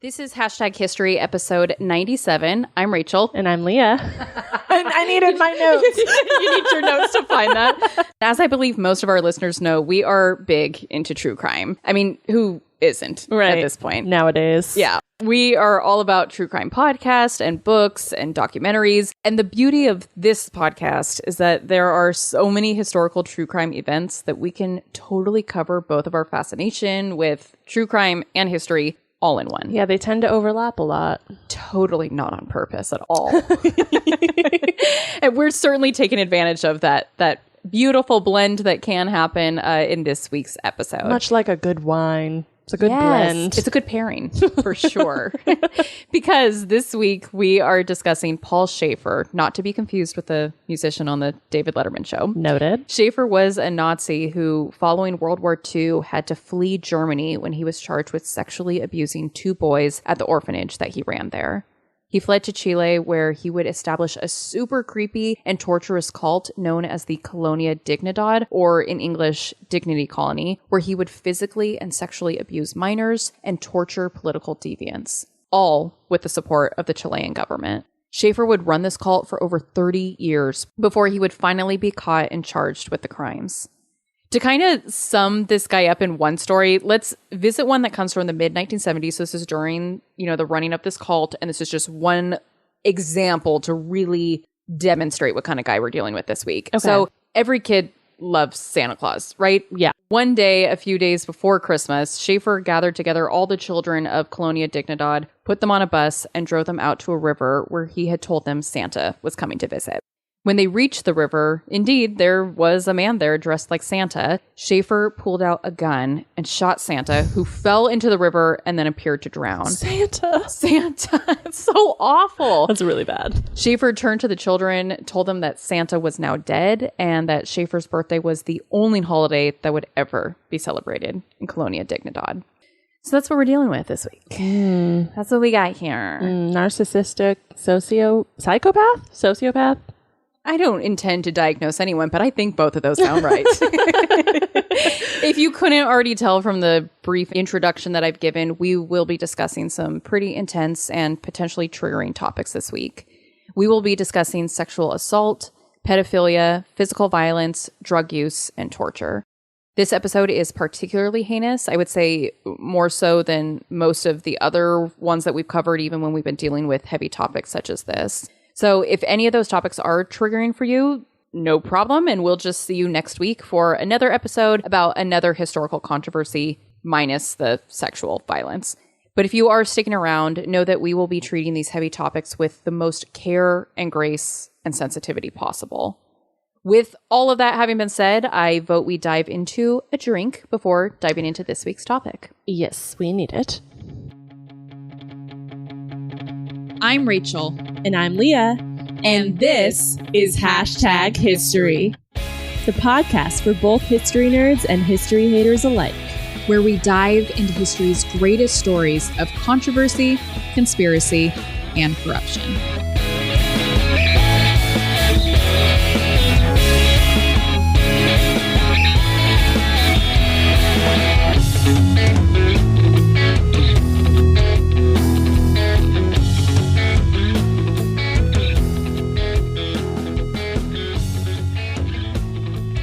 This is Hashtag History, episode 97. I'm Rachel. And I'm Leah. And I needed my notes. You need your notes to find that. As I believe most of our listeners know, we are big into true crime. I mean, who isn't at this point? Nowadays. Yeah. We are all about true crime podcasts and books and documentaries. And the beauty of this podcast is that there are so many historical true crime events that we can totally cover both of our fascination with true crime and history all in one. Yeah, they tend to overlap a lot. Totally not on purpose at all. And we're certainly taking advantage of that beautiful blend that can happen in this week's episode. Much like a good wine. It's a good blend. It's a good pairing, for sure. Because this week we are discussing Paul Schäfer, not to be confused with the musician on the David Letterman show. Noted. Schäfer was a Nazi who, following World War II, had to flee Germany when he was charged with sexually abusing 2 boys at the orphanage that he ran there. He fled to Chile, where he would establish a super creepy and torturous cult known as the Colonia Dignidad, or in English, Dignity Colony, where he would physically and sexually abuse minors and torture political deviants, all with the support of the Chilean government. Schäfer would run this cult for over 30 years before he would finally be caught and charged with the crimes. To kind of sum this guy up in one story, let's visit one that comes from the mid-1970s. So this is during, the running of this cult. And this is just one example to really demonstrate what kind of guy we're dealing with this week. Okay. So every kid loves Santa Claus, right? Yeah. One day, a few days before Christmas, Schäfer gathered together all the children of Colonia Dignidad, put them on a bus, and drove them out to a river where he had told them Santa was coming to visit. When they reached the river, indeed, there was a man there dressed like Santa. Schäfer pulled out a gun and shot Santa, who fell into the river and then appeared to drown. Santa. It's so awful. That's really bad. Schäfer turned to the children, told them that Santa was now dead, and that Schäfer's birthday was the only holiday that would ever be celebrated in Colonia Dignidad. So that's what we're dealing with this week. That's what we got here. Narcissistic sociopath? I don't intend to diagnose anyone, but I think both of those sound right. If you couldn't already tell from the brief introduction that I've given, we will be discussing some pretty intense and potentially triggering topics this week. We will be discussing sexual assault, pedophilia, physical violence, drug use, and torture. This episode is particularly heinous, I would say more so than most of the other ones that we've covered, even when we've been dealing with heavy topics such as this. So if any of those topics are triggering for you, no problem. And we'll just see you next week for another episode about another historical controversy minus the sexual violence. But if you are sticking around, know that we will be treating these heavy topics with the most care and grace and sensitivity possible. With all of that having been said, I vote we dive into a drink before diving into this week's topic. Yes, we need it. I'm Rachel. And I'm Leah. And this is Hashtag History, the podcast for both history nerds and history haters alike, where we dive into history's greatest stories of controversy, conspiracy, and corruption.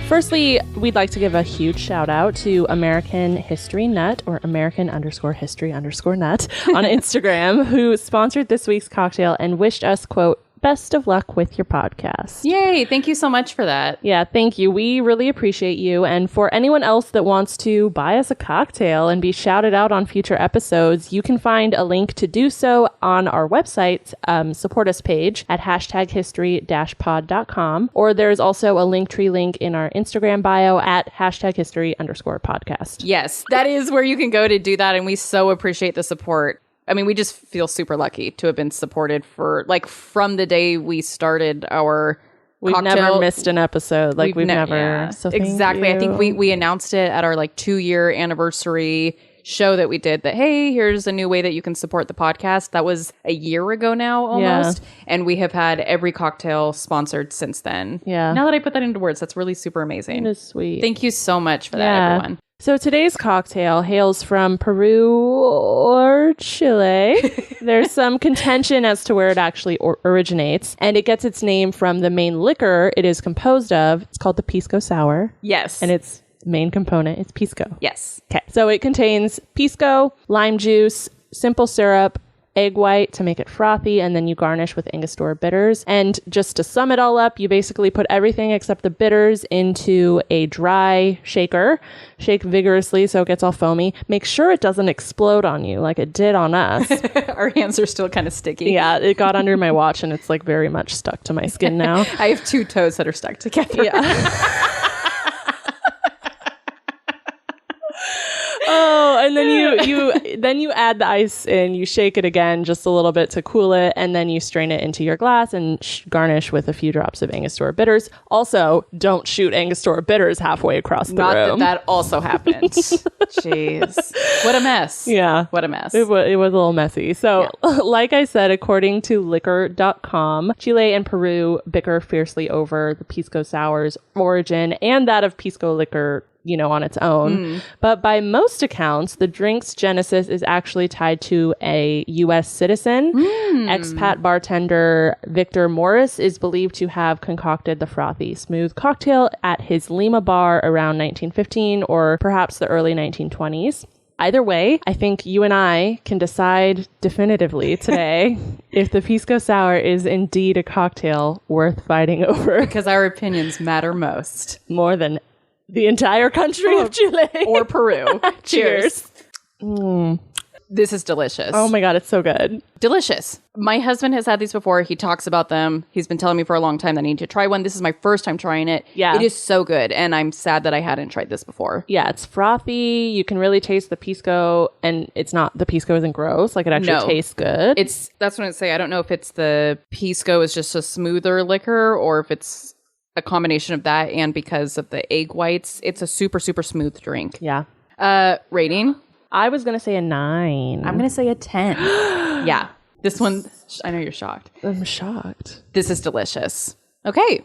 Firstly, we'd like to give a huge shout out to American History Nut, or American_history_nut on Instagram, who sponsored this week's cocktail and wished us, quote, best of luck with your podcast. Yay. Thank you so much for that. Yeah, thank you. We really appreciate you. And for anyone else that wants to buy us a cocktail and be shouted out on future episodes, you can find a link to do so on our website, support us page at hashtaghistory-pod.com. Or there's also a Linktree link in our Instagram bio at hashtaghistory_podcast. Yes, that is where you can go to do that. And we so appreciate the support. I mean, we just feel super lucky to have been supported from the day we started our We've never missed an episode. We've never. Yeah. So exactly. I think we announced it at our 2-year anniversary show that we did that, hey, here's a new way that you can support the podcast. That was a year ago now almost. Yeah. And we have had every cocktail sponsored since then. Yeah. Now that I put that into words, that's really super amazing. It is sweet. Thank you so much for that, everyone. So today's cocktail hails from Peru or Chile. There's some contention as to where it actually originates, and it gets its name from the main liquor it is composed of. It's called the pisco sour. Yes. And its main component is pisco. Yes. Okay. So it contains pisco, lime juice, simple syrup, egg white to make it frothy, and then you garnish with Angostura bitters. And just to sum it all up, you basically put everything except the bitters into a dry shaker. Shake vigorously so it gets all foamy. Make sure it doesn't explode on you like it did on us. Our hands are still kind of sticky. Yeah, it got under my watch and it's like very much stuck to my skin now. I have 2 toes that are stuck together. Yeah. Oh, and then you add the ice in, you shake it again just a little bit to cool it, and then you strain it into your glass and garnish with a few drops of Angostura bitters. Also, don't shoot Angostura bitters halfway across the room. That also happened. Jeez. What a mess. Yeah. What a mess. It was a little messy. So, like I said, according to liquor.com, Chile and Peru bicker fiercely over the pisco sour's origin and that of pisco liquor, on its own. But by most accounts, the drink's genesis is actually tied to a U.S. citizen. Expat bartender Victor Morris is believed to have concocted the frothy, smooth cocktail at his Lima bar around 1915 or perhaps the early 1920s. Either way, I think you and I can decide definitively today if the pisco sour is indeed a cocktail worth fighting over. Because our opinions matter most. More than the entire country of Chile. Or Peru. Cheers. This is delicious. Oh my God, it's so good. Delicious. My husband has had these before. He talks about them. He's been telling me for a long time that I need to try one. This is my first time trying it. Yeah. It is so good. And I'm sad that I hadn't tried this before. Yeah, it's frothy. You can really taste the pisco, and the pisco isn't gross. Like, it actually tastes good. That's what I say. I don't know if it's the pisco is just a smoother liquor or if it's a combination of that and because of the egg whites. It's a super, super smooth drink. Yeah. Rating? I was going to say a 9. I'm going to say a 10. Yeah. This one, I know you're shocked. I'm shocked. This is delicious. Okay.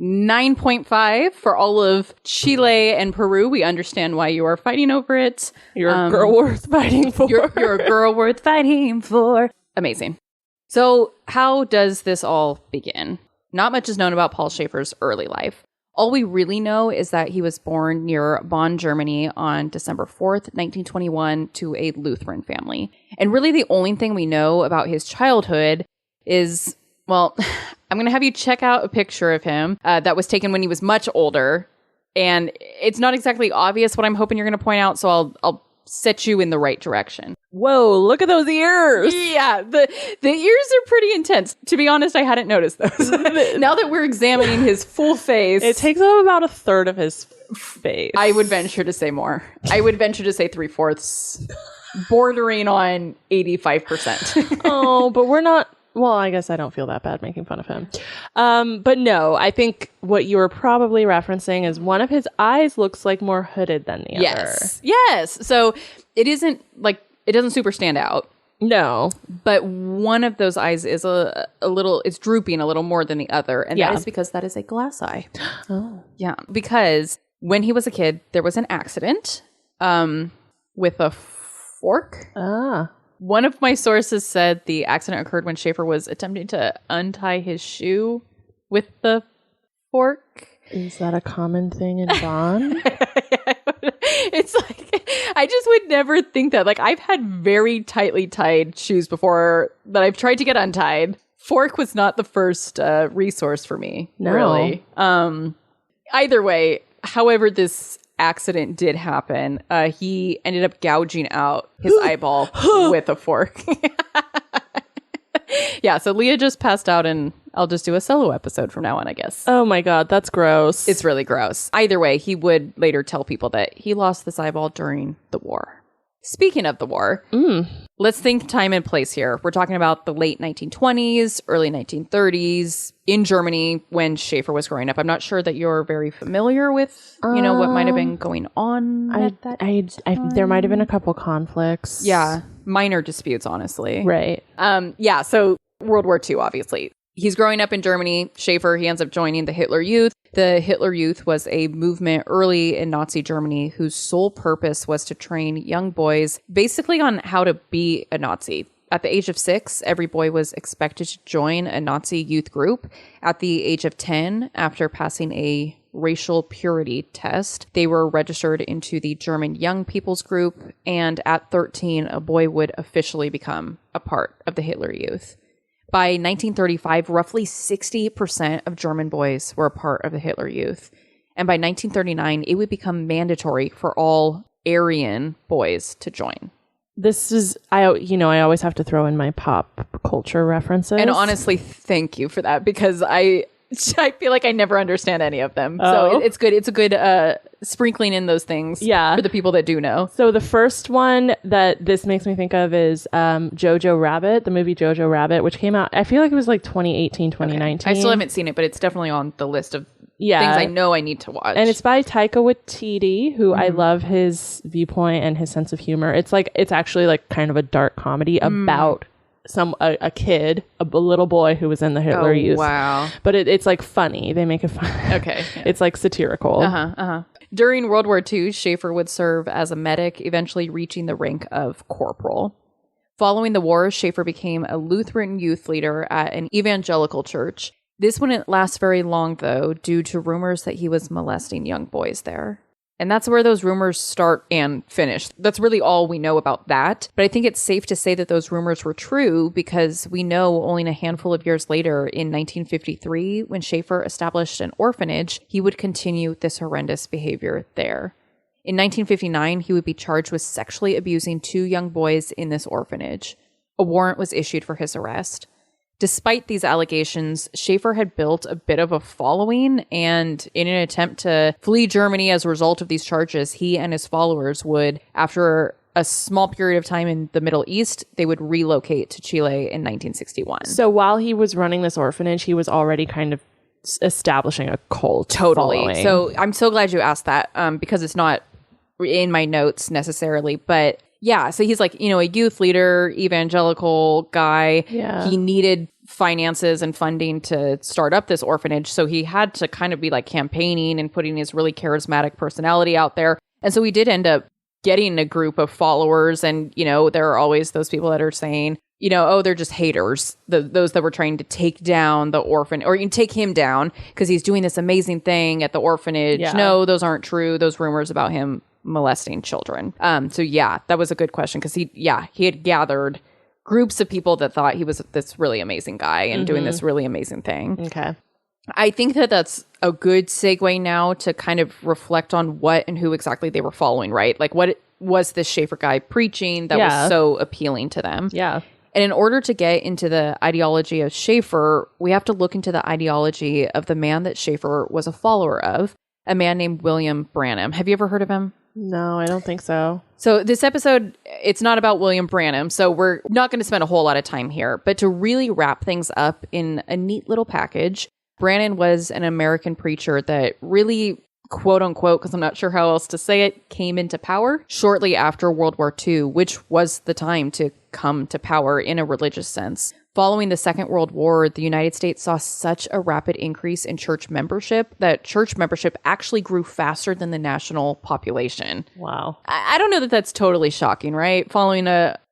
9.5 for all of Chile and Peru. We understand why you are fighting over it. You're a girl worth fighting for. You're a girl worth fighting for. Amazing. So how does this all begin? Not much is known about Paul Schäfer's early life. All we really know is that he was born near Bonn, Germany on December 4th, 1921 to a Lutheran family. And really the only thing we know about his childhood is, well, I'm going to have you check out a picture of him that was taken when he was much older. And it's not exactly obvious what I'm hoping you're going to point out, so I'll set you in the right direction. Whoa, look at those ears. Yeah, the ears are pretty intense. To be honest, I hadn't noticed those. Now that we're examining his full face. It takes up about a third of his face. I would venture to say more. I would venture to say 3/4, bordering on 85%. Oh, but we're not. Well, I guess I don't feel that bad making fun of him. But no, I think what you were probably referencing is one of his eyes looks like more hooded than the other. Yes. So it doesn't super stand out. No. But one of those eyes is a little, it's drooping a little more than the other. And that is because that is a glass eye. Oh. Yeah. Because when he was a kid, there was an accident with a fork. Ah. One of my sources said the accident occurred when Schäfer was attempting to untie his shoe with the fork. Is that a common thing in Bonn? It's like, I just would never think that. Like, I've had very tightly tied shoes before that I've tried to get untied. Fork was not the first resource for me, really. Either way, however this accident did happen, he ended up gouging out his eyeball with a fork. Yeah, so Leah just passed out, and I'll just do a solo episode from now on, I guess. Oh my God, that's gross. It's really gross. Either way, he would later tell people that he lost this eyeball during the war. Speaking of the war, let's think time and place here. We're talking about the late 1920s, early 1930s in Germany when Schäfer was growing up. I'm not sure that you're very familiar with, what might have been going on at that time. There might have been a couple conflicts. Yeah, minor disputes, honestly. Right. So World War II, obviously. He's growing up in Germany. Schäfer, he ends up joining the Hitler Youth. The Hitler Youth was a movement early in Nazi Germany whose sole purpose was to train young boys basically on how to be a Nazi. At the age of 6, every boy was expected to join a Nazi youth group. At the age of 10, after passing a racial purity test, they were registered into the German Young People's Group. And at 13, a boy would officially become a part of the Hitler Youth. By 1935, roughly 60% of German boys were a part of the Hitler Youth. And by 1939, it would become mandatory for all Aryan boys to join. This is, I always have to throw in my pop culture references. And honestly, thank you for that, because I feel like I never understand any of them. So it's good. It's a good sprinkling in those things for the people that do know. So the first one that this makes me think of is Jojo Rabbit, the movie Jojo Rabbit, which came out, I feel like it was like 2018, 2019. Okay. I still haven't seen it, but it's definitely on the list of things I know I need to watch. And it's by Taika Waititi, who I love his viewpoint and his sense of humor. It's actually like kind of a dark comedy about a kid, a little boy who was in the Hitler Youth. Wow. But it's like funny. They make it fun. Okay. Yeah. It's like satirical. During World War II, Schäfer would serve as a medic, eventually reaching the rank of corporal. Following the war, Schäfer became a Lutheran youth leader at an evangelical church. This wouldn't last very long, though, due to rumors that he was molesting young boys there. And that's where those rumors start and finish. That's really all we know about that. But I think it's safe to say that those rumors were true, because we know only a handful of years later, in 1953, when Schäfer established an orphanage, he would continue this horrendous behavior there. In 1959, he would be charged with sexually abusing 2 young boys in this orphanage. A warrant was issued for his arrest. Despite these allegations, Schäfer had built a bit of a following, and in an attempt to flee Germany as a result of these charges, he and his followers would, after a small period of time in the Middle East, they would relocate to Chile in 1961. So while he was running this orphanage, he was already kind of establishing a cult. Totally. Following. So I'm so glad you asked that, because it's not in my notes necessarily, but yeah, so he's like, a youth leader, evangelical guy. Yeah. He needed finances and funding to start up this orphanage. So he had to kind of be like campaigning and putting his really charismatic personality out there. And so he did end up getting a group of followers. And, there are always those people that are saying, they're just haters. Those that were trying to take down the orphan, or you take him down because he's doing this amazing thing at the orphanage. Yeah. No, those aren't true. Those rumors about him molesting children. So yeah, that was a good question, because he had gathered groups of people that thought he was this really amazing guy and doing this really amazing thing. Okay. I think that that's a good segue now to kind of reflect on what and who exactly they were following, right? Like, what was this Schäfer guy preaching that was so appealing to them? Yeah. And in order to get into the ideology of Schäfer, we have to look into the ideology of the man that Schäfer was a follower of, a man named William Branham. Have you ever heard of him? No, I don't think so. So this episode, it's not about William Branham, so we're not going to spend a whole lot of time here. But to really wrap things up in a neat little package, Branham was an American preacher that really, quote unquote, because I'm not sure how else to say it, came into power shortly after World War II, which was the time to come to power in a religious sense. Following the Second World War, the United States saw such a rapid increase in church membership that church membership actually grew faster than the national population. Wow. I don't know that that's totally shocking, right? Following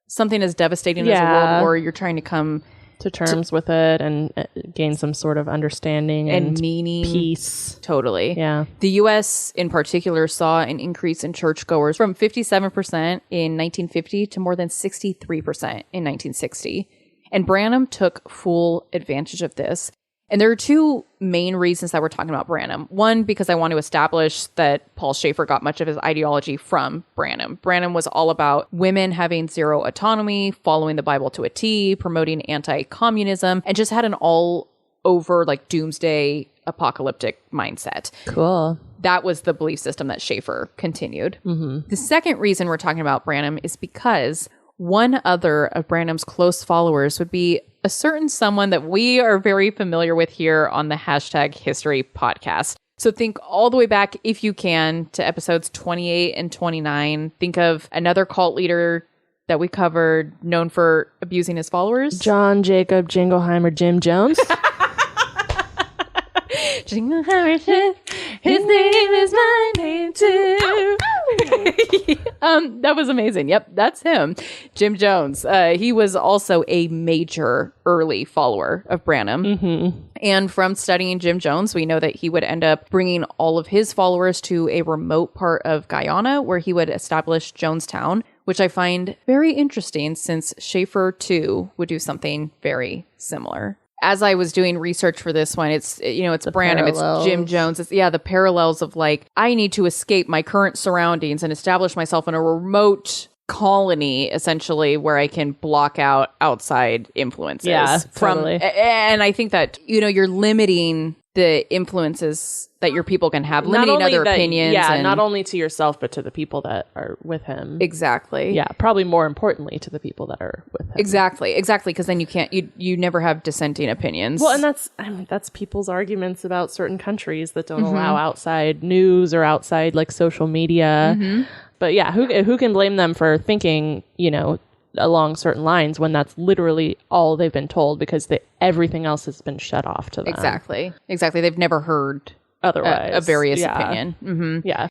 something as devastating as a world war, you're trying to come to terms with it and gain some sort of understanding and meaning. Peace. Totally. Yeah. The U.S. in particular saw an increase in churchgoers from 57% in 1950 to more than 63% in 1960. And Branham took full advantage of this. And there are 2 main reasons that we're talking about Branham. One, because I want to establish that Paul Schäfer got much of his ideology from Branham. Branham was all about women having zero autonomy, following the Bible to a T, promoting anti-communism, and just had an all-over like doomsday apocalyptic mindset. Cool. That was the belief system that Schäfer continued. Mm-hmm. The second reason we're talking about Branham is because one other of Branham's close followers would be a certain someone that we are very familiar with here on the #History podcast. So think all the way back, if you can, to episodes 28 and 29. Think of another cult leader that we covered known for abusing his followers. John Jacob Jingleheimer Jim Jones. His name is my name too. That was amazing. Yep, that's him. Jim Jones. He was also a major early follower of Branham. Mm-hmm. And from studying Jim Jones, we know that he would end up bringing all of his followers to a remote part of Guyana where he would establish Jonestown, which I find very interesting since Schäfer too would do something very similar. As I was doing research for this one, it's Branham, parallels. it's Jim Jones. It's the parallels of like, I need to escape my current surroundings and establish myself in a remote colony, essentially, where I can block out outside influences. Yeah, totally. And I think that, you're limiting the influences that your people can have, limiting other opinions. Yeah, and not only to yourself, but to the people that are with him. Exactly. Yeah, probably more importantly to the people that are with him. Exactly. Because then you never have dissenting opinions. Well, and that's people's arguments about certain countries that don't allow outside news or outside like social media. Mm-hmm. But yeah, who can blame them for thinking, along certain lines when that's literally all they've been told because everything else has been shut off to them. Exactly. They've never heard otherwise a various opinion. Mm-hmm. Yeah.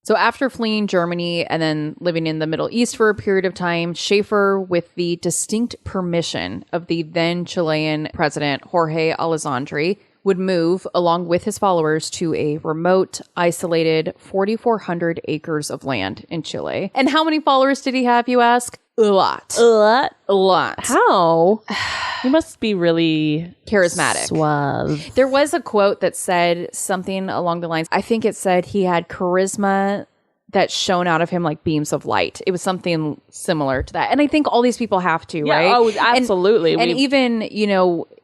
So after fleeing Germany and then living in the Middle East for a period of time, Schäfer, with the distinct permission of the then Chilean president Jorge Alessandri, would move along with his followers to a remote, isolated 4,400 acres of land in Chile. And how many followers did he have, you ask? A lot. A lot. How? He must be really charismatic. Suave. There was a quote that said something along the lines, I think it said he had charisma that shone out of him like beams of light. It was something similar to that. And I think all these people have to, right? Oh, absolutely. And even,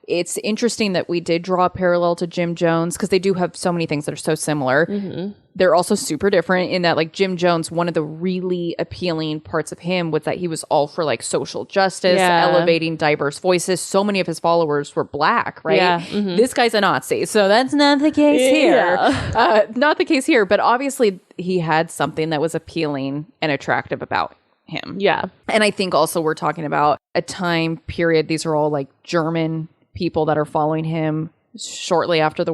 it's interesting that we did draw a parallel to Jim Jones because they do have so many things that are so similar. Mm-hmm. They're also super different in that, like, Jim Jones, one of the really appealing parts of him was that he was all for like social justice, elevating diverse voices. So many of his followers were black, right? Yeah. Mm-hmm. This guy's a Nazi, so that's not the case here. Not the case here, but obviously he had something that was appealing and attractive about him. Yeah. And I think also we're talking about a time period. These are all like German people that are following him shortly after the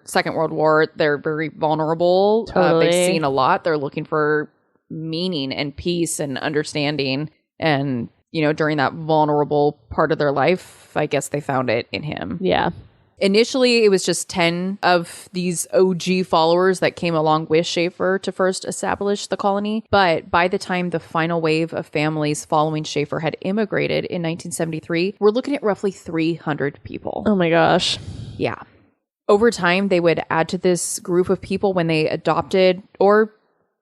Second World War. They're very vulnerable. Totally. They've seen a lot. They're looking for meaning and peace and understanding. And, during that vulnerable part of their life, I guess they found it in him. Yeah. Initially, it was just 10 of these OG followers that came along with Schäfer to first establish the colony. But by the time the final wave of families following Schäfer had immigrated in 1973, we're looking at roughly 300 people. Oh my gosh. Yeah. Over time, they would add to this group of people when they adopted or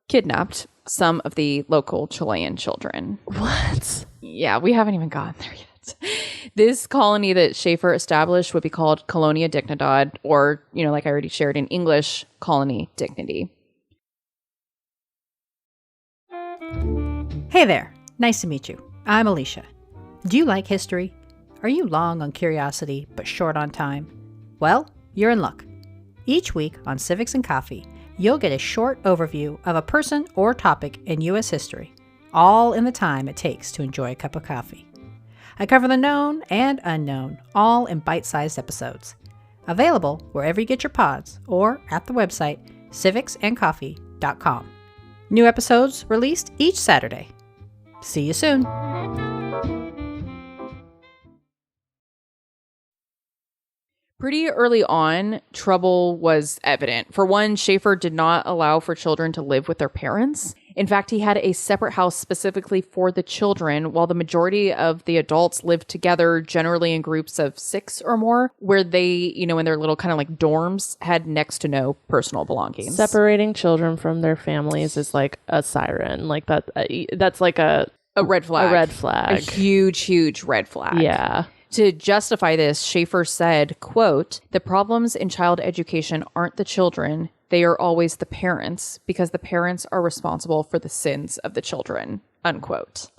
kidnapped some of the local Chilean children. What? Yeah, we haven't even gotten there yet. This colony that Schäfer established would be called Colonia Dignidad, or, like I already shared in English, Colony Dignity. Hey there. Nice to meet you. I'm Alicia. Do you like history? Are you long on curiosity but short on time? Well, you're in luck. Each week on Civics and Coffee, you'll get a short overview of a person or topic in U.S. history, all in the time it takes to enjoy a cup of coffee. I cover the known and unknown, all in bite-sized episodes. Available wherever you get your pods or at the website civicsandcoffee.com. New episodes released each Saturday. See you soon. Pretty early on, trouble was evident. For one, Schäfer did not allow for children to live with their parents. In fact, he had a separate house specifically for the children, while the majority of the adults lived together, generally in groups of 6 or more, where they, in their little kind of like dorms, had next to no personal belongings. Separating children from their families is like a siren. Like that's like a red flag. A red flag. A huge, huge red flag. Yeah. To justify this, Schäfer said, quote, "The problems in child education aren't the children. They are always the parents, because the parents are responsible for the sins of the children," unquote.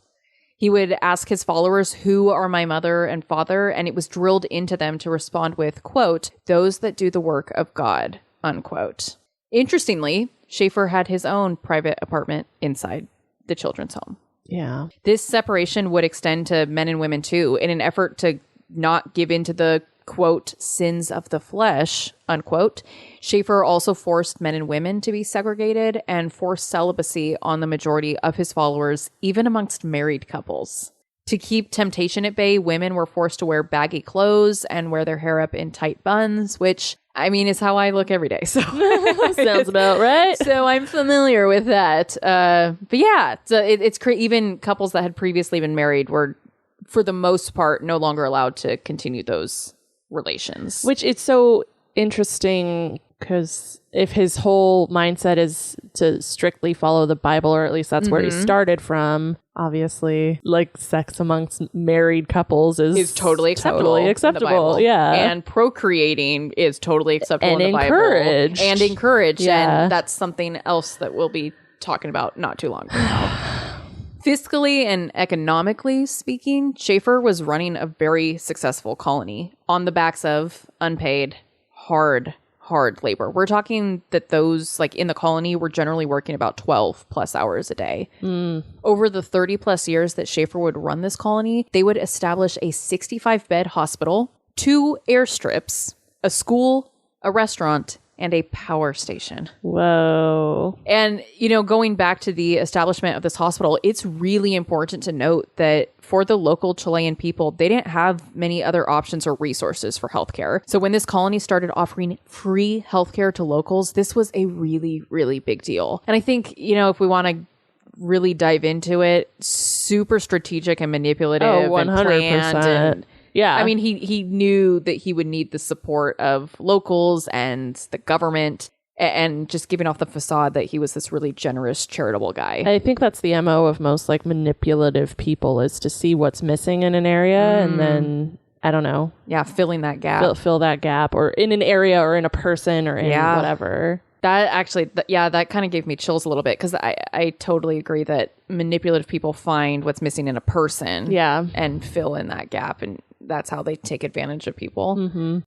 He would ask his followers, "Who are my mother and father?" And it was drilled into them to respond with, quote, "Those that do the work of God," unquote. Interestingly, Schäfer had his own private apartment inside the children's home. Yeah. This separation would extend to men and women too, in an effort to not give in to the quote, sins of the flesh, unquote, Schäfer also forced men and women to be segregated and forced celibacy on the majority of his followers, even amongst married couples. To keep temptation at bay, women were forced to wear baggy clothes and wear their hair up in tight buns, which, I mean, is how I look every day. So sounds about right. So I'm familiar with that. But yeah, it's even couples that had previously been married were, for the most part, no longer allowed to continue those relations. Which it's so interesting because if his whole mindset is to strictly follow the Bible, or at least that's where he started from, obviously, like sex amongst married couples is totally acceptable. Totally acceptable, yeah. And procreating is totally acceptable and in the encouraged. Bible. And encouraged. Yeah. And that's something else that we'll be talking about not too long from now. Fiscally and economically speaking, Schäfer was running a very successful colony on the backs of unpaid, hard labor. We're talking that those, like in the colony, were generally working about 12 plus hours a day. Over the 30 plus years that Schäfer would run this colony, they would establish a 65-bed hospital, 2 airstrips, a school, a restaurant, and a power station. Whoa. And, going back to the establishment of this hospital, it's really important to note that for the local Chilean people, they didn't have many other options or resources for healthcare. So when this colony started offering free healthcare to locals, this was a really, really big deal. And I think, if we want to really dive into it, super strategic and manipulative and planned. And yeah. I mean, he knew that he would need the support of locals and the government, and just giving off the facade that he was this really generous, charitable guy. I think that's the MO of most like manipulative people, is to see what's missing in an area and then, I don't know. Yeah, filling that gap. Fill that gap, or in an area or in a person or in whatever. That actually, that kind of gave me chills a little bit, because I totally agree that manipulative people find what's missing in a person and fill in that gap. And that's how they take advantage of people. Mm-hmm.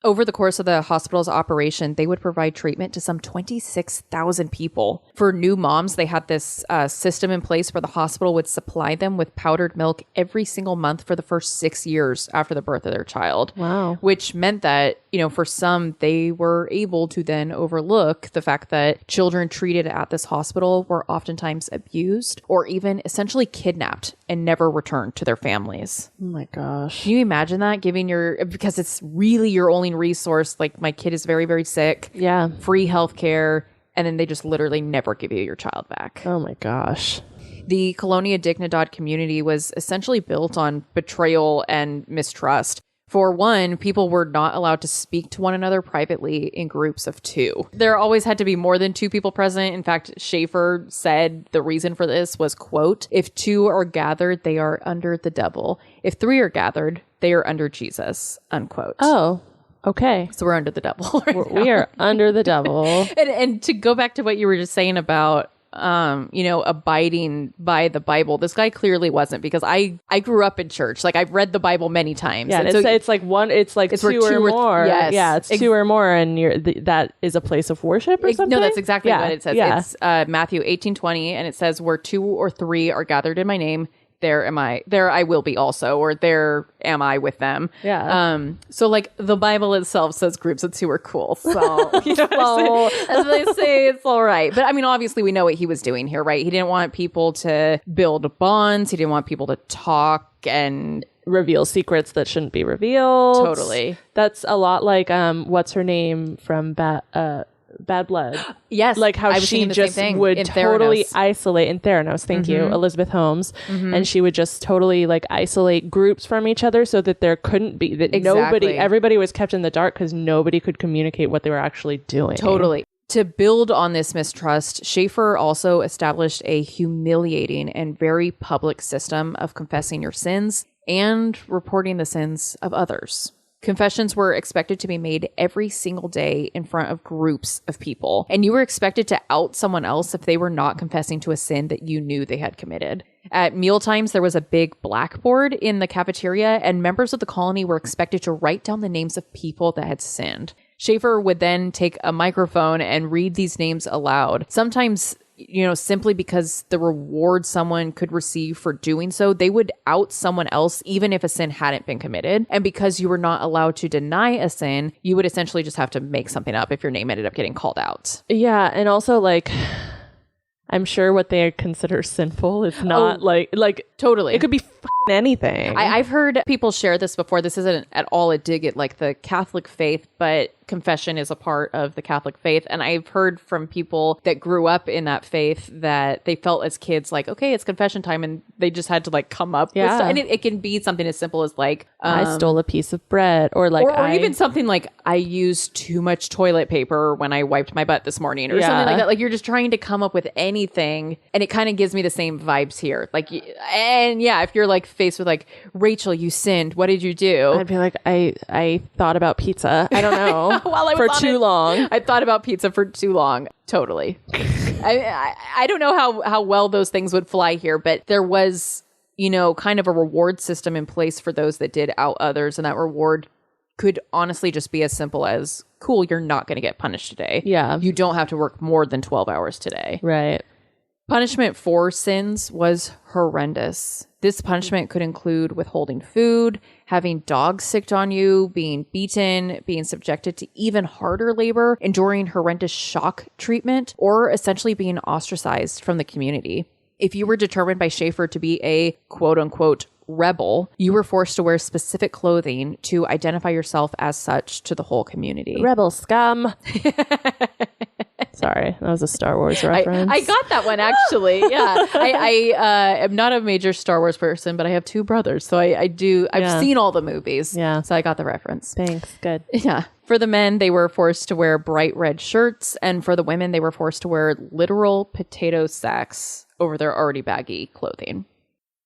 Over the course of the hospital's operation, they would provide treatment to some 26,000 people. For new moms, they had this system in place where the hospital would supply them with powdered milk every single month for the first 6 years after the birth of their child. Wow. Which meant that, for some, they were able to then overlook the fact that children treated at this hospital were oftentimes abused or even essentially kidnapped and never returned to their families. Oh my gosh. Can you imagine that? Because it's really your only resource, like my kid is very, very sick. Yeah. Free healthcare, and then they just literally never give you your child back. Oh my gosh. The Colonia Dignidad community was essentially built on betrayal and mistrust. For one, people were not allowed to speak to one another privately in groups of 2. There always had to be more than 2 people present. In fact, Schäfer said the reason for this was, quote, if 2 are gathered, they are under the devil. If 3 are gathered, they are under Jesus, unquote. Oh, okay. So we're under the devil right We are under the devil. And to go back to what you were just saying about, abiding by the Bible, this guy clearly wasn't, because I grew up in church. Like, I've read the Bible many times. Yeah, and it's like 2 or more. Yes. Yeah, it's 2 or more, and that is a place of worship or something? No, that's exactly what it says. Yeah. It's Matthew 18:20, and it says, where 2 or 3 are gathered in my name, there am I. There I will be also, or there am I with them. Yeah. So like the Bible itself says groups of 2 are cool. So, so as they say, it's all right. But I mean, obviously we know what he was doing here, right? He didn't want people to build bonds. He didn't want people to talk and reveal secrets that shouldn't be revealed. Totally. That's a lot like what's her name from Bad Blood. Yes. Like how she just would totally isolate in Theranos. Thank you, Elizabeth Holmes. And she would just totally like isolate groups from each other so that there couldn't be everybody was kept in the dark because nobody could communicate what they were actually doing. Totally. To build on this mistrust, Schäfer also established a humiliating and very public system of confessing your sins and reporting the sins of others. Confessions were expected to be made every single day in front of groups of people, and you were expected to out someone else if they were not confessing to a sin that you knew they had committed. At mealtimes, there was a big blackboard in the cafeteria, and members of the colony were expected to write down the names of people that had sinned. Schäfer would then take a microphone and read these names aloud. Sometimes simply because the reward someone could receive for doing so, they would out someone else even if a sin hadn't been committed. And because you were not allowed to deny a sin, you would essentially just have to make something up if your name ended up getting called out. Yeah, and also like I'm sure what they consider sinful is not like totally. It could be anything. I've heard people share this before. This isn't at all a dig at like the Catholic faith, but confession is a part of the Catholic faith. And I've heard from people that grew up in that faith that they felt as kids like, okay, it's confession time. And they just had to like come up with stuff. And it can be something as simple as like, I stole a piece of bread, or like, or even something like I used too much toilet paper when I wiped my butt this morning, or something like that. Like you're just trying to come up with anything. And it kind of gives me the same vibes here. Like, and yeah, if you're like faced with like, Rachel, you sinned. What did you do? I'd be like, I thought about pizza. I don't know. While I was for too long. I thought about pizza for too long. Totally. I don't know how well those things would fly here, but there was, kind of a reward system in place for those that did out others. And that reward could honestly just be as simple as, cool, you're not going to get punished today. Yeah. You don't have to work more than 12 hours today. Right. Punishment for sins was horrendous. This punishment could include withholding food, having dogs sicked on you, being beaten, being subjected to even harder labor, enduring horrendous shock treatment, or essentially being ostracized from the community. If you were determined by Schäfer to be a quote-unquote rebel, you were forced to wear specific clothing to identify yourself as such to the whole community. Rebel scum. Sorry, that was a Star Wars reference. I got that one, actually. Yeah. I am not a major Star Wars person, but I have two brothers. So I've seen all the movies. Yeah. So I got the reference. Thanks. Good. Yeah. For the men, they were forced to wear bright red shirts. And for the women, they were forced to wear literal potato sacks over their already baggy clothing.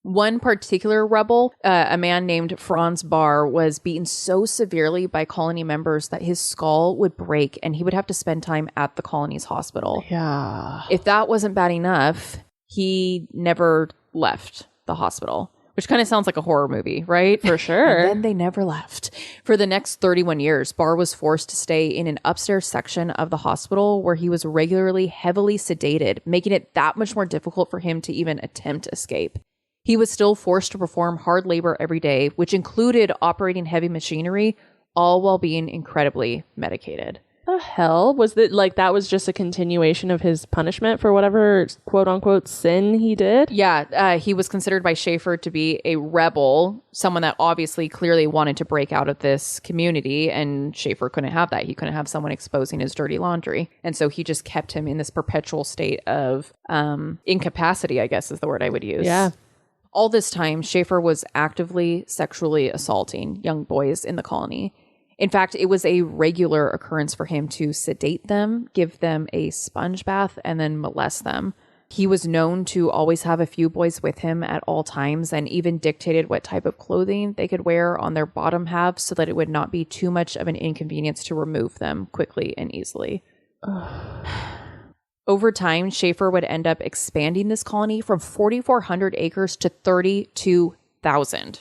One particular rebel, a man named Franz Barr, was beaten so severely by colony members that his skull would break and he would have to spend time at the colony's hospital. Yeah. If that wasn't bad enough, he never left the hospital, which kind of sounds like a horror movie, right? For sure. And then they never left. For the next 31 years, Barr was forced to stay in an upstairs section of the hospital where he was regularly heavily sedated, making it that much more difficult for him to even attempt escape. He was still forced to perform hard labor every day, which included operating heavy machinery, all while being incredibly medicated. The hell? Was that like that was just a continuation of his punishment for whatever quote unquote sin he did? Yeah, he was considered by Schäfer to be a rebel, someone that obviously clearly wanted to break out of this community, and Schäfer couldn't have that. He couldn't have someone exposing his dirty laundry. And so he just kept him in this perpetual state of incapacity, I guess is the word I would use. Yeah. All this time, Schäfer was actively sexually assaulting young boys in the colony. In fact, it was a regular occurrence for him to sedate them, give them a sponge bath, and then molest them. He was known to always have a few boys with him at all times and even dictated what type of clothing they could wear on their bottom halves so that it would not be too much of an inconvenience to remove them quickly and easily. Over time, Schäfer would end up expanding this colony from 4,400 acres to 32,000.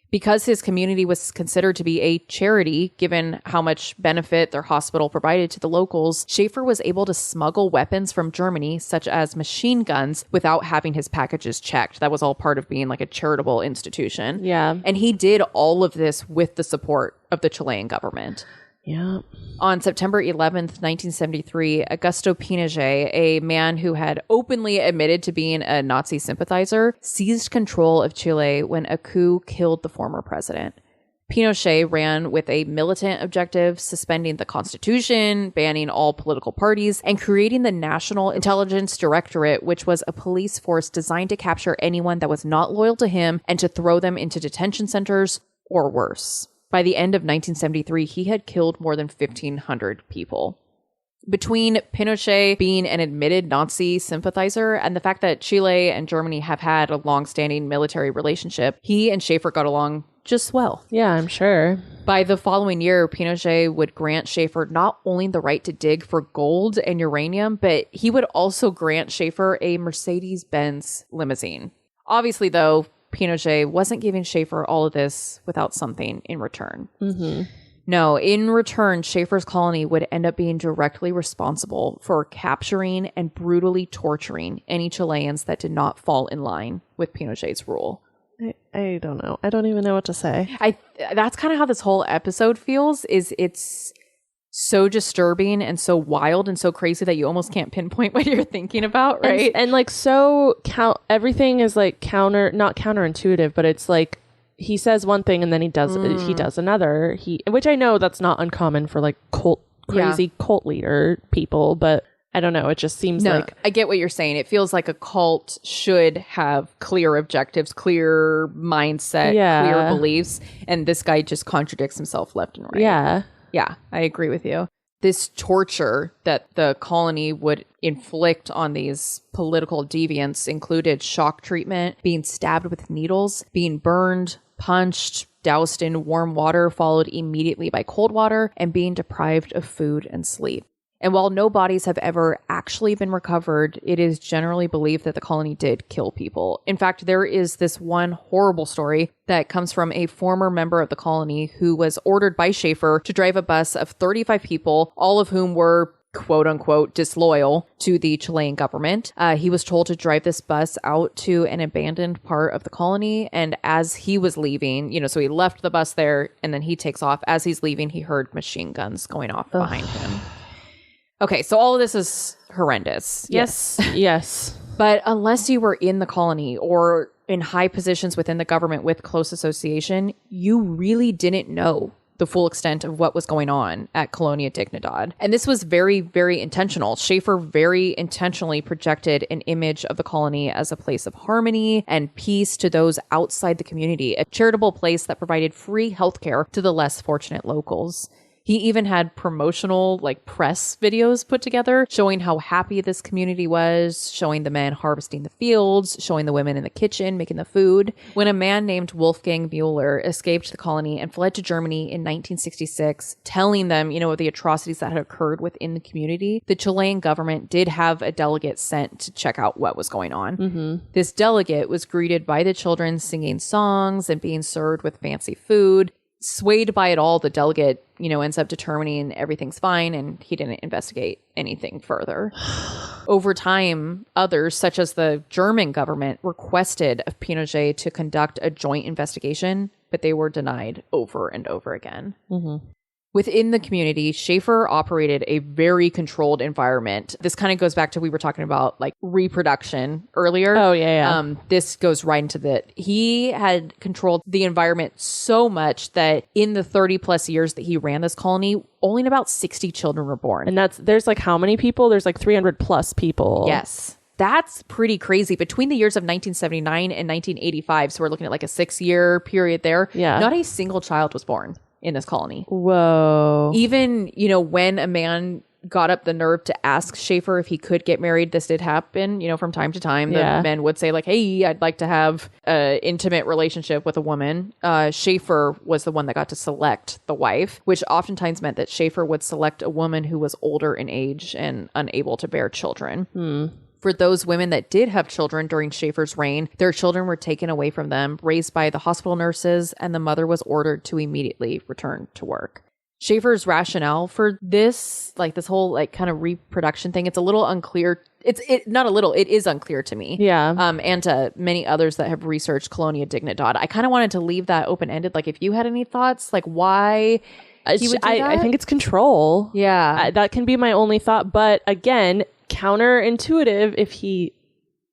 Because his community was considered to be a charity, given how much benefit their hospital provided to the locals, Schäfer was able to smuggle weapons from Germany, such as machine guns, without having his packages checked. That was all part of being like a charitable institution. Yeah. And he did all of this with the support of the Chilean government. Yeah. On September 11th, 1973, Augusto Pinochet, a man who had openly admitted to being a Nazi sympathizer, seized control of Chile when a coup killed the former president. Pinochet ran with a militant objective, suspending the constitution, banning all political parties, and creating the National Intelligence Directorate, which was a police force designed to capture anyone that was not loyal to him and to throw them into detention centers or worse. By the end of 1973, he had killed more than 1,500 people. Between Pinochet being an admitted Nazi sympathizer and the fact that Chile and Germany have had a long-standing military relationship, he and Schäfer got along just well. Yeah, I'm sure. By the following year, Pinochet would grant Schäfer not only the right to dig for gold and uranium, but he would also grant Schäfer a Mercedes-Benz limousine. Obviously, though, Pinochet wasn't giving Schäfer all of this without something in return. Mm-hmm. No, in return, Schäfer's colony would end up being directly responsible for capturing and brutally torturing any Chileans that did not fall in line with Pinochet's rule. I don't know. I don't even know what to say. That's kind of how this whole episode feels, is it's so disturbing and so wild and so crazy that you almost can't pinpoint what you're thinking about, right? And like, so everything is like not counterintuitive, but it's like he says one thing and then he does another. Which I know that's not uncommon for like crazy cult leader people, but I don't know. It just seems like... I get what you're saying. It feels like a cult should have clear objectives, clear mindset, clear beliefs. And this guy just contradicts himself left and right. Yeah. Yeah, I agree with you. This torture that the colony would inflict on these political deviants included shock treatment, being stabbed with needles, being burned, punched, doused in warm water, followed immediately by cold water, and being deprived of food and sleep. And while no bodies have ever actually been recovered, it is generally believed that the colony did kill people. In fact, there is this one horrible story that comes from a former member of the colony who was ordered by Schäfer to drive a bus of 35 people, all of whom were quote unquote disloyal to the Chilean government. He was told to drive this bus out to an abandoned part of the colony. And as he was leaving, so he left the bus there and then he takes off. As he's leaving, he heard machine guns going off behind him. Okay, so all of this is horrendous. Yes. But unless you were in the colony or in high positions within the government with close association, you really didn't know the full extent of what was going on at Colonia Dignidad. And this was very, very intentional. Schäfer very intentionally projected an image of the colony as a place of harmony and peace to those outside the community, a charitable place that provided free healthcare to the less fortunate locals. He even had promotional press videos put together showing how happy this community was, showing the men harvesting the fields, showing the women in the kitchen making the food. When a man named Wolfgang Mueller escaped the colony and fled to Germany in 1966, telling them, of the atrocities that had occurred within the community, the Chilean government did have a delegate sent to check out what was going on. Mm-hmm. This delegate was greeted by the children singing songs and being served with fancy food. Swayed by it all, the delegate, ends up determining everything's fine and he didn't investigate anything further. Over time, others, such as the German government, requested of Pinochet to conduct a joint investigation, but they were denied over and over again. Mm-hmm. Within the community, Schäfer operated a very controlled environment. This kind of goes back to, we were talking about reproduction earlier. Oh, yeah. This goes right into that. He had controlled the environment so much that in the 30 plus years that he ran this colony, only about 60 children were born. And there's how many people? There's 300 plus people. Yes. That's pretty crazy. Between the years of 1979 and 1985, so we're looking at a 6-year period there, not a single child was born in this colony. Whoa. Even, when a man got up the nerve to ask Schäfer if he could get married, this did happen, from time to time. The men would say hey, I'd like to have an intimate relationship with a woman. Schäfer was the one that got to select the wife, which oftentimes meant that Schäfer would select a woman who was older in age and unable to bear children. For those women that did have children during Schäfer's reign, their children were taken away from them, raised by the hospital nurses, and the mother was ordered to immediately return to work. Schäfer's rationale for this, this whole kind of reproduction thing, it's a little unclear. It is unclear to me. Yeah. And to many others that have researched Colonia Dignidad. I kind of wanted to leave that open-ended. If you had any thoughts, why he would do that? I think it's control. Yeah. That can be my only thought. But again, counterintuitive if he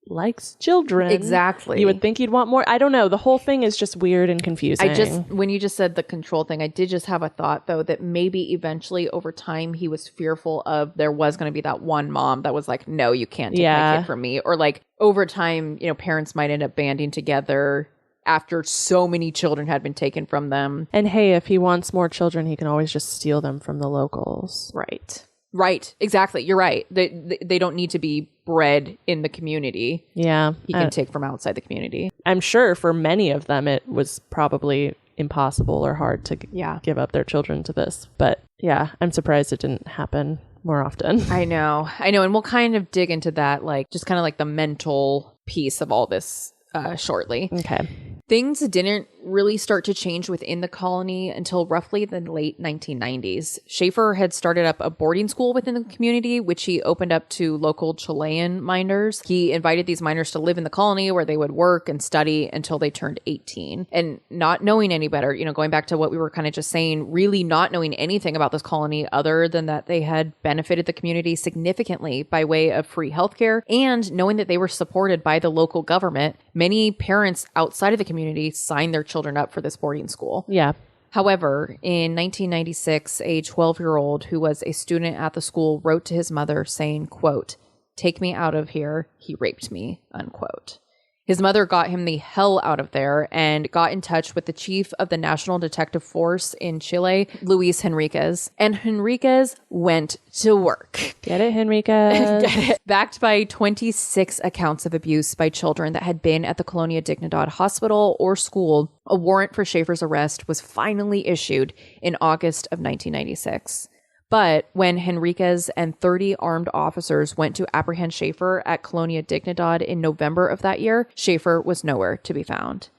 likes children. Exactly. You would think he'd want more. I don't know. The whole thing is just weird and confusing. When you just said the control thing, I did just have a thought though that maybe eventually over time he was fearful of there was going to be that one mom that was no, you can't take my kid from me. Or over time, parents might end up banding together after so many children had been taken from them. And hey, if he wants more children, he can always just steal them from the locals. Right. Exactly. You're right. They don't need to be bred in the community. Yeah. He can take from outside the community. I'm sure for many of them, it was probably impossible or hard to give up their children to this. But yeah, I'm surprised it didn't happen more often. I know. And we'll kind of dig into that, just kind of the mental piece of all this shortly. Okay. Things didn't really start to change within the colony until roughly the late 1990s. Schäfer had started up a boarding school within the community, which he opened up to local Chilean miners. He invited these miners to live in the colony where they would work and study until they turned 18. And not knowing any better, going back to what we were kind of just saying, really not knowing anything about this colony other than that they had benefited the community significantly by way of free healthcare, and knowing that they were supported by the local government, many parents outside of the community signed their children up for this boarding school. Yeah. However, in 1996, a 12-year-old who was a student at the school wrote to his mother saying, quote, "Take me out of here. He raped me," unquote. His mother got him the hell out of there and got in touch with the chief of the National Detective Force in Chile, Luis Henriquez. And Henriquez went to work. Get it, Henriquez? Get it. Backed by 26 accounts of abuse by children that had been at the Colonia Dignidad hospital or school, a warrant for Schäfer's arrest was finally issued in August of 1996. But when Henriquez and 30 armed officers went to apprehend Schäfer at Colonia Dignidad in November of that year, Schäfer was nowhere to be found.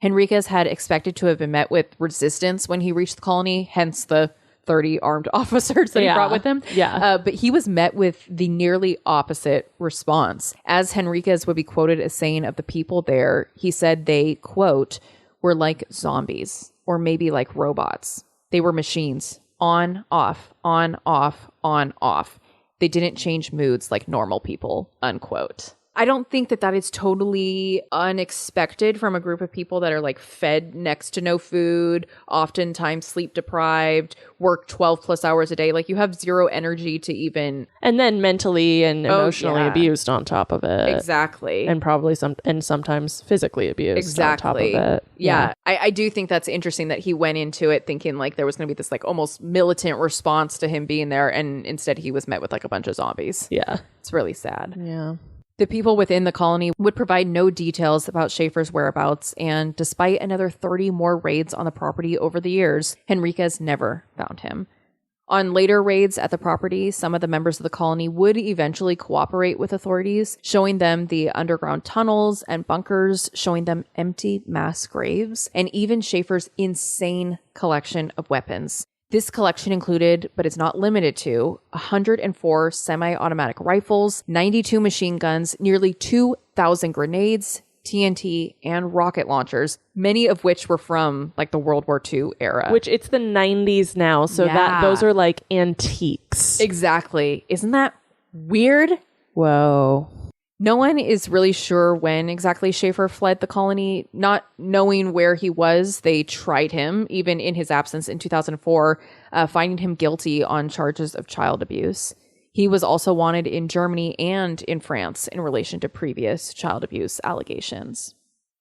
Henriquez had expected to have been met with resistance when he reached the colony, hence the 30 armed officers that he brought with him. But he was met with the nearly opposite response. As Henriquez would be quoted as saying of the people there, he said they, quote, were like zombies, or maybe like robots. They were machines. On, off, on, off, on, off. They didn't change moods like normal people, unquote. I don't think that is totally unexpected from a group of people that are like fed next to no food, oftentimes sleep deprived, work 12 plus hours a day. Like you have zero energy to even. And then mentally and emotionally abused on top of it. Exactly. And probably sometimes physically abused on top of it. Yeah. I do think that's interesting that he went into it thinking like there was going to be this like almost militant response to him being there. And instead he was met with like a bunch of zombies. Yeah. It's really sad. Yeah. The people within the colony would provide no details about Schäfer's whereabouts, and despite another 30 more raids on the property over the years, Henriquez never found him. On later raids at the property, some of the members of the colony would eventually cooperate with authorities, showing them the underground tunnels and bunkers, showing them empty mass graves, and even Schäfer's insane collection of weapons. This collection included, but is not limited to, 104 semi-automatic rifles, 92 machine guns, nearly 2,000 grenades, TNT, and rocket launchers, many of which were from like the World War II era. Which it's the 90s now, so that those are like antiques. Exactly. Isn't that weird? Whoa. No one is really sure when exactly Schäfer fled the colony. Not knowing where he was, they tried him, even in his absence in 2004, finding him guilty on charges of child abuse. He was also wanted in Germany and in France in relation to previous child abuse allegations.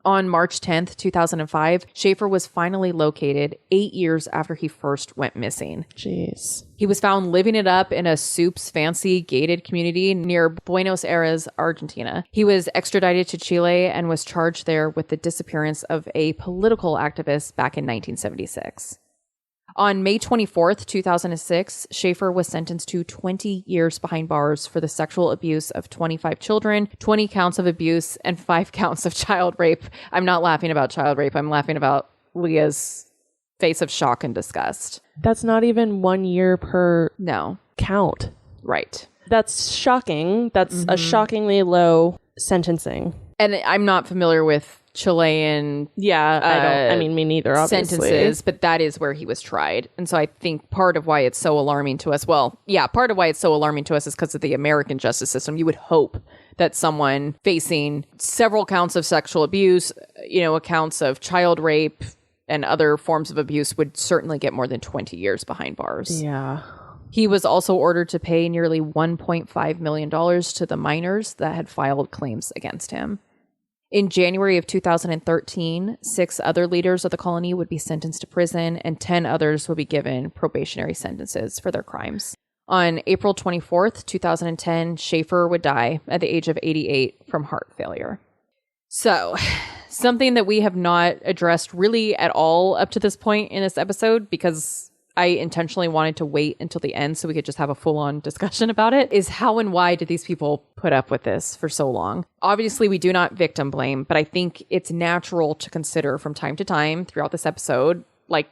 On March 10th, 2005, Schäfer was finally located 8 years after he first went missing. Jeez. He was found living it up in a Soup's fancy gated community near Buenos Aires, Argentina. He was extradited to Chile and was charged there with the disappearance of a political activist back in 1976. On May 24th, 2006, Schäfer was sentenced to 20 years behind bars for the sexual abuse of 25 children, 20 counts of abuse, and 5 counts of child rape. I'm not laughing about child rape. I'm laughing about Leah's face of shock and disgust. That's not even 1 year per count. Right. That's shocking. That's a shockingly low sentencing. And I'm not familiar with Chilean I mean, me neither, obviously. sentences, but that is where he was tried. And so I think part of why it's so alarming to us, part of why it's so alarming to us is because of the American justice system. You would hope that someone facing several counts of sexual abuse, accounts of child rape and other forms of abuse would certainly get more than 20 years behind bars. Yeah. He was also ordered to pay nearly $1.5 million to the miners that had filed claims against him. In January of 2013, 6 other leaders of the colony would be sentenced to prison, and 10 others would be given probationary sentences for their crimes. On April 24th, 2010, Schäfer would die at the age of 88 from heart failure. So, something that we have not addressed really at all up to this point in this episode, because I intentionally wanted to wait until the end so we could just have a full-on discussion about it, is how and why did these people put up with this for so long? Obviously, we do not victim blame, but I think it's natural to consider from time to time throughout this episode, like,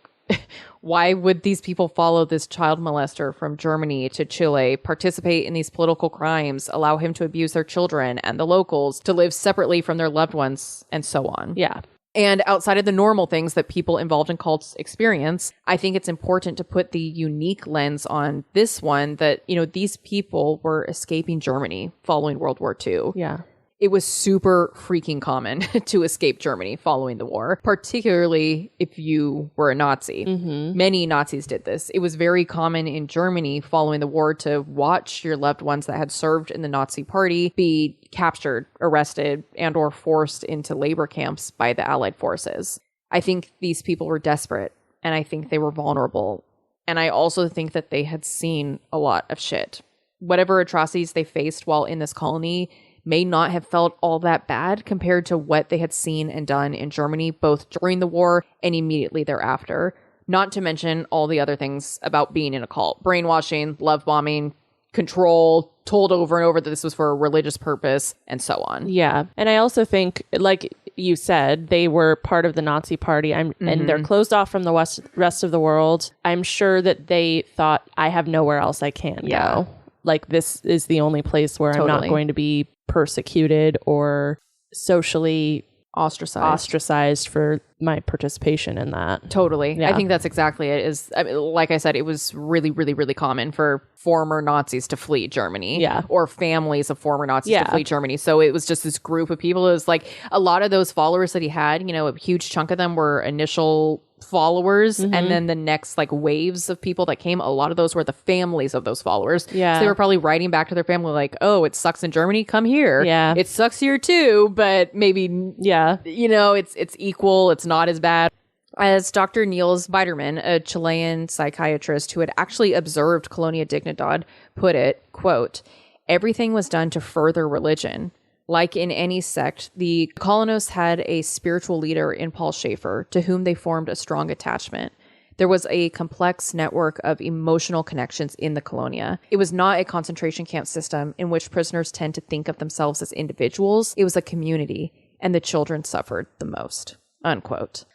why would these people follow this child molester from Germany to Chile, participate in these political crimes, allow him to abuse their children and the locals, to live separately from their loved ones, and so on? Yeah. And outside of the normal things that people involved in cults experience, I think it's important to put the unique lens on this one that, you know, these people were escaping Germany following World War II. Yeah. It was super freaking common to escape Germany following the war, particularly if you were a Nazi. Many Nazis did this. It was very common in Germany following the war to watch your loved ones that had served in the Nazi party be captured, arrested, and or forced into labor camps by the Allied forces. I think these people were desperate, and I think they were vulnerable. And I also think that they had seen a lot of shit. Whatever atrocities they faced while in this colony may not have felt all that bad compared to what they had seen and done in Germany, both during the war and immediately thereafter. Not to mention all the other things about being in a cult. Brainwashing, love bombing, control, told over and over that this was for a religious purpose, and so on. Yeah. And I also think, like you said, they were part of the Nazi party and they're closed off from the rest of the world. I'm sure that they thought, I have nowhere else I can go. Like, this is the only place where I'm not going to be persecuted or socially ostracized for my participation in that. Totally. Yeah. I think that's exactly it. I mean, like I said, it was really, really, really common for former Nazis to flee Germany. Yeah. Or families of former Nazis to flee Germany. So it was just this group of people. It was like a lot of those followers that he had, you know, a huge chunk of them were initial followers, and then the next like waves of people that came, a lot of those were the families of those followers. So they were probably writing back to their family like, oh, it sucks in Germany, come here. It sucks here too, but maybe you know, it's equal, it's not as bad. As Dr. Niels Biderman, a Chilean psychiatrist who had actually observed Colonia Dignidad, put it, quote, everything was done to further religion. Like in any sect, the colonists had a spiritual leader in Paul Schäfer, to whom they formed a strong attachment. There was a complex network of emotional connections in the Colonia. It was not a concentration camp system in which prisoners tend to think of themselves as individuals. It was a community, and the children suffered the most, unquote.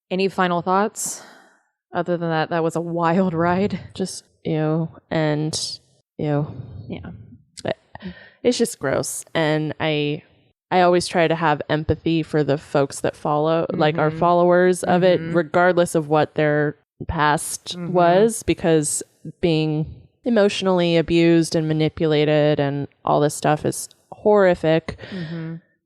Any final thoughts? Other than that, that was a wild ride. Just ew and ew. Yeah. It's just gross. And I always try to have empathy for the folks that follow, like our followers of it, regardless of what their past was, because being emotionally abused and manipulated and all this stuff is horrific.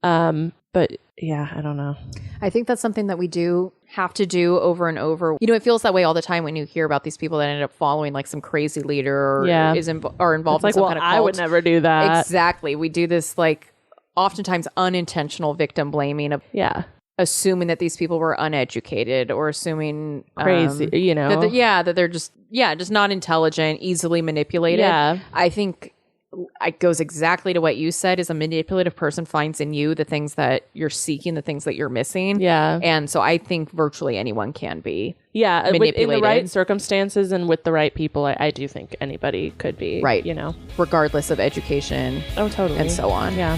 But yeah, I don't know. I think that's something that we do have to do over and over. You know, it feels that way all the time when you hear about these people that ended up following like some crazy leader or are involved in some kind of cult. I would never do that. Exactly. We do this like oftentimes unintentional victim blaming of assuming that these people were uneducated or assuming crazy, you know, that they're just not intelligent, easily manipulated. I think it goes exactly to what you said, is a manipulative person finds in you the things that you're seeking, the things that you're missing. And so I think virtually anyone can be manipulated. In the right circumstances and with the right people, I do think anybody could be, right, you know, regardless of education. Oh, totally. And so on. Yeah.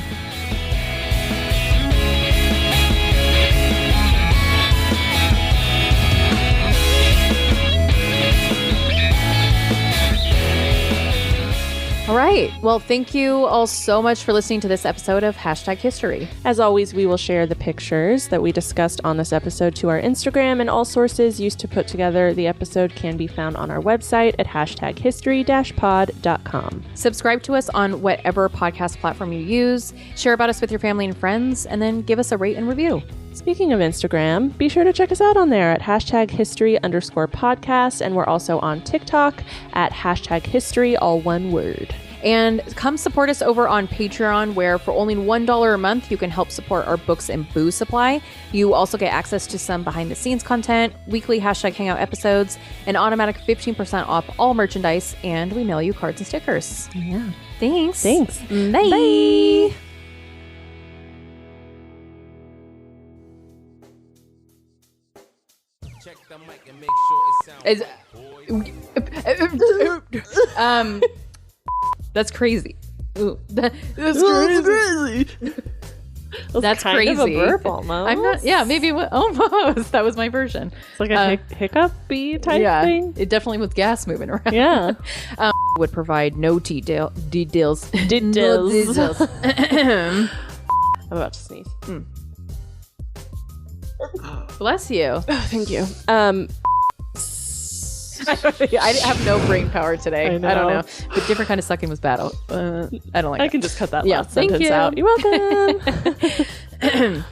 All right. Well, thank you all so much for listening to this episode of #History. As always, we will share the pictures that we discussed on this episode to our Instagram, and all sources used to put together the episode can be found on our website at #history-pod.com. Subscribe to us on whatever podcast platform you use, share about us with your family and friends, and then give us a rate and review. Speaking of Instagram, be sure to check us out on there at #history_podcast, and we're also on TikTok at #history, all one word. And come support us over on Patreon, where for only $1 a month, you can help support our books and booze supply. You also get access to some behind-the-scenes content, weekly #hangout episodes, an automatic 15% off all merchandise, and we mail you cards and stickers. Yeah. Thanks. Bye. Bye. Check the That's crazy. That's crazy. That's kind crazy. Of a burp almost. I'm not. Yeah, maybe almost. That was my version. It's like a hiccup-y type thing. It definitely was gas moving around. Yeah. Would provide no details. Details. I'm about to sneeze. Bless you. Thank you. I have no brain power today. I don't know. But different kind of sucking was bad. I don't like it. I can just cut that Yeah, last sentence thank you. out. You're welcome.